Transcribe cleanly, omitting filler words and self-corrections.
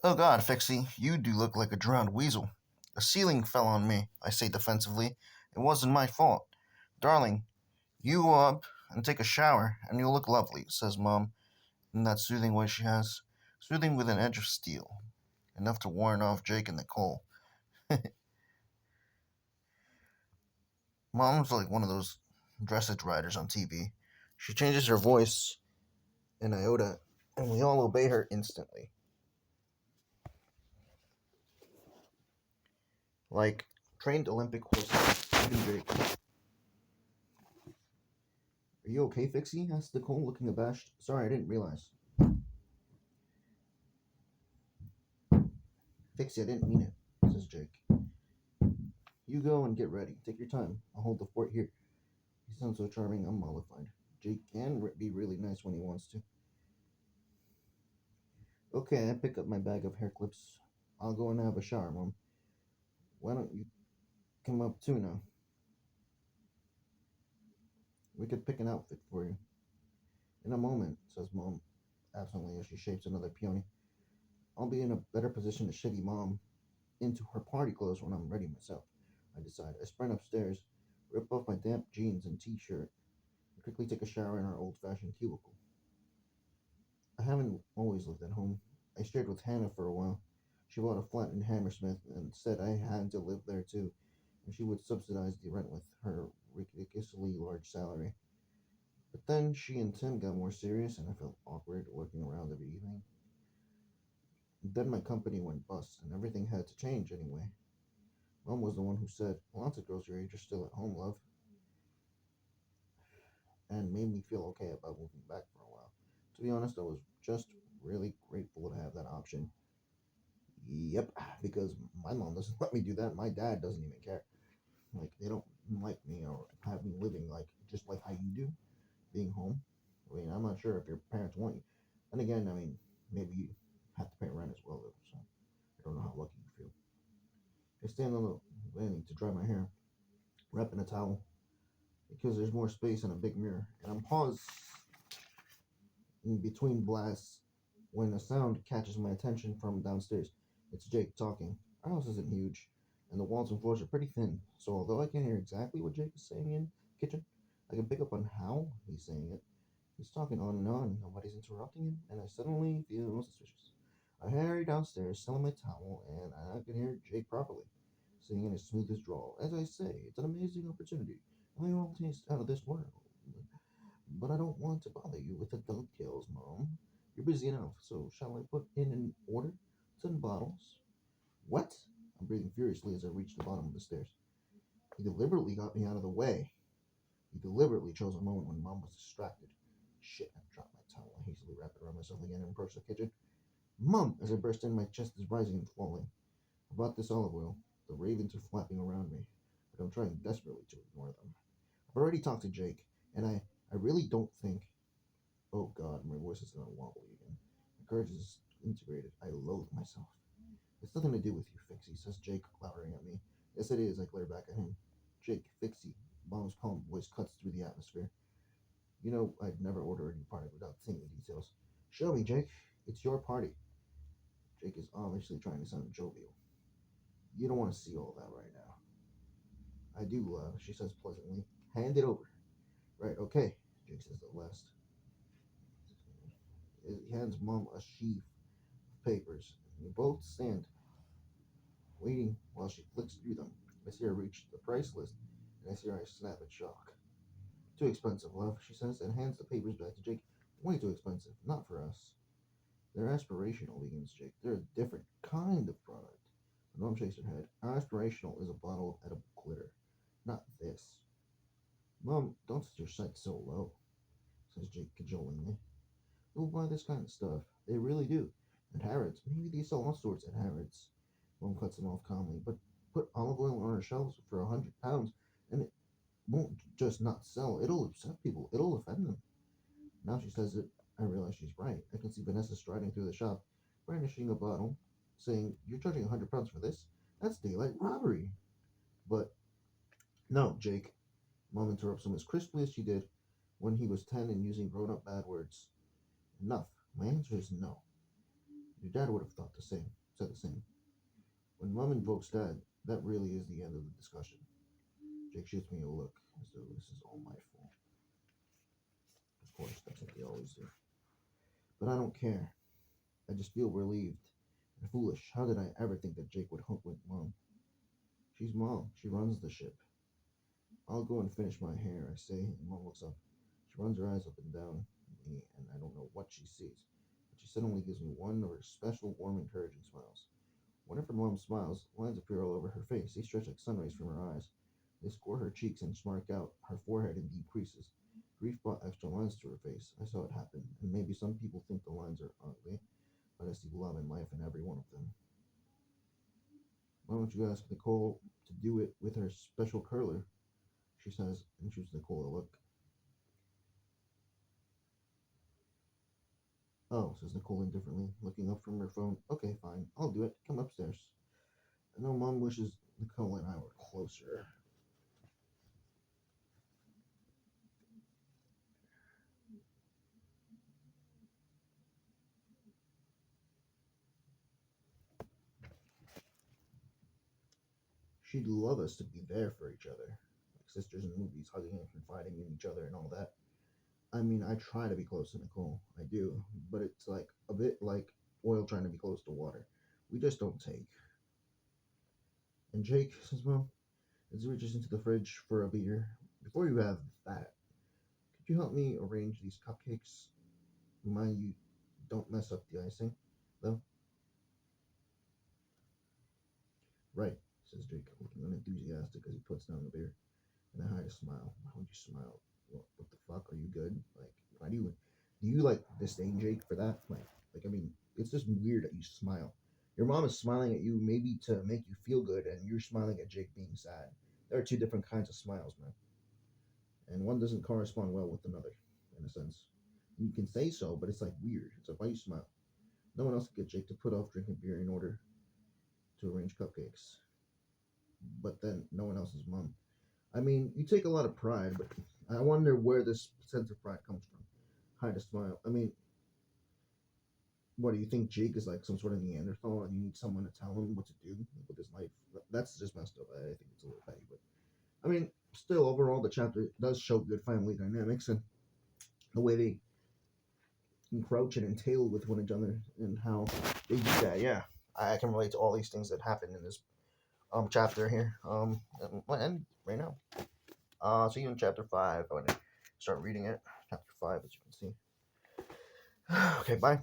Oh God, Fixie, you do look like a drowned weasel. The ceiling fell on me, I say defensively. It wasn't my fault. Darling, you go up and take a shower, and you'll look lovely, says Mom, in that soothing way she has. Soothing with an edge of steel. Enough to warn off Jake and Nicole. Mom's like one of those dressage riders on TV. She changes her voice in iota, and we all obey her instantly. Like trained Olympic horses. Even Jake. Are you okay, Fixie? Asked Nicole, looking abashed. Sorry, I didn't realize. Fixie, I didn't mean it, says Jake. You go and get ready. Take your time. I'll hold the fort here. He sounds so charming, I'm mollified. Jake can be really nice when he wants to. Okay, I pick up my bag of hair clips. I'll go and have a shower, Mom. Why don't you come up too now? We could pick an outfit for you. In a moment, says Mom, absently as she shapes another peony. I'll be in a better position to shitty Mom into her party clothes when I'm ready myself. I decide. I sprint upstairs, rip off my damp jeans and t-shirt, and quickly take a shower in our old-fashioned cubicle. I haven't always lived at home. I shared with Hannah for a while. She bought a flat in Hammersmith and said I had to live there too, and she would subsidize the rent with her ridiculously large salary. But then she and Tim got more serious, and I felt awkward working around every evening. Then my company went bust, and everything had to change anyway. Mom was the one who said, lots of girls your age are still at home, love, and made me feel okay about moving back for a while. To be honest, I was just really grateful to have that option. Yep, because my mom doesn't let me do that. My dad doesn't even care. Like, they don't like me or have me living like just like how you do, being home. I mean, I'm not sure if your parents want you. And again, I mean, maybe you have to pay rent as well, though, so I don't know how lucky you feel. I stand on the landing to dry my hair, wrapping a towel, because there's more space and a big mirror. And I'm paused in between blasts when a sound catches my attention from downstairs. It's Jake talking. Our house isn't huge, and the walls and floors are pretty thin, so although I can't hear exactly what Jake is saying in the kitchen, I can pick up on how he's saying it. He's talking on and on, nobody's interrupting him, and I suddenly feel suspicious. I hurry downstairs, selling my towel, and I can hear Jake properly, saying in his smoothest drawl, as I say, it's an amazing opportunity. My own taste out of this world. But I don't want to bother you with the details, Mom. You're busy enough, so shall I put in an order? 10 bottles. What? I'm breathing furiously as I reach the bottom of the stairs. He deliberately got me out of the way. He deliberately chose a moment when Mom was distracted. Shit, I dropped my towel. I hastily wrap it around myself again and approach the kitchen. Mom! As I burst in, my chest is rising and falling. I bought this olive oil. The ravens are flapping around me, but I'm trying desperately to ignore them. I've already talked to Jake, and I really don't think. Oh God, my voice is gonna wobble again. My courage is integrated. I loathe myself. It's nothing to do with you, Fixie, says Jake, glowering at me. Yes, it is, I glare back at him. Jake, Fixie. Mom's calm voice cuts through the atmosphere. You know, I'd never order any party without seeing the details. Show me, Jake. It's your party. Jake is obviously trying to sound jovial. You don't want to see all that right now. I do, she says pleasantly. Hand it over. Right, okay, Jake says at last. He hands Mom a sheaf of papers. We both stand waiting while she flicks through them. I see her reach the price list, and I see her eyes snap in shock. Too expensive, love, she says, and hands the papers back to Jake. Way too expensive. Not for us. They're aspirational, begins Jake. They're a different kind of product. Mom shakes her head. Aspirational is a bottle of edible glitter. Not this. Mom, don't set your sights so low, says Jake cajolingly. People buy this kind of stuff. They really do. At Harrods. Maybe they sell all sorts at Harrods. Mom cuts him off calmly. But put olive oil on our shelves for £100, and it won't just not sell. It'll upset people. It'll offend them. Now she says it, I realize she's right. I can see Vanessa striding through the shop, brandishing a bottle, saying, You're charging £100 for this? That's daylight robbery. But no, Jake. Mom interrupts him as crisply as she did when he was 10 and using grown up bad words. Enough. My answer is no. Your dad would have said the same. When Mom invokes Dad, that really is the end of the discussion. Jake shoots me a look as though this is all my fault. Of course, that's what they always do. But I don't care. I just feel relieved and foolish. How did I ever think that Jake would hoodwink Mom? She's Mom. She runs the ship. I'll go and finish my hair, I say, and Mom looks up. She runs her eyes up and down me, and I don't know what she sees. But she suddenly gives me one of her special, warm, encouraging smiles. Whenever Mom smiles, lines appear all over her face. They stretch like sun rays from her eyes. They score her cheeks and mark out her forehead in deep creases. Grief brought extra lines to her face. I saw it happen, and maybe some people think the lines are ugly, but I see love and life in every one of them. Why don't you ask Nicole to do it with her special curler? She says, and shoots Nicole a look. Oh, says Nicole indifferently, looking up from her phone. Okay, fine, I'll do it. Come upstairs. I know Mom wishes Nicole and I were closer. She'd love us to be there for each other, like sisters in movies, hugging and confiding in each other and all that. I mean, I try to be close to Nicole, I do, but it's like a bit like oil trying to be close to water. We just don't take. And Jake, says Mom, as he reaches into the fridge for a beer, before you have that, could you help me arrange these cupcakes? Mind you don't mess up the icing, though? Right, says Jake, looking unenthusiastic as he puts down the beer. And I hide a smile. Why would you smile? What the fuck? Are you good? Like, why do you like disdain Jake for that? I mean, it's just weird that you smile. Your mom is smiling at you maybe to make you feel good, and you're smiling at Jake being sad. There are two different kinds of smiles, man, and one doesn't correspond well with another, in a sense. You can say so, but it's like weird. It's like why you smile. No one else could get Jake to put off drinking beer in order to arrange cupcakes, but then no one else's mom. I mean, you take a lot of pride, but I wonder where this sense of pride comes from. Hide a smile. I mean, what do you think? Jake is like some sort of Neanderthal, and you need someone to tell him what to do with his life. That's just messed up. I think it's a little petty, but I mean, still overall, the chapter does show good family dynamics and the way they encroach and entail with one another and how they do that. Yeah, I can relate to all these things that happen in this chapter here. And right now. See you in chapter 5. I'm going to start reading it. Chapter 5, as you can see. Okay, bye.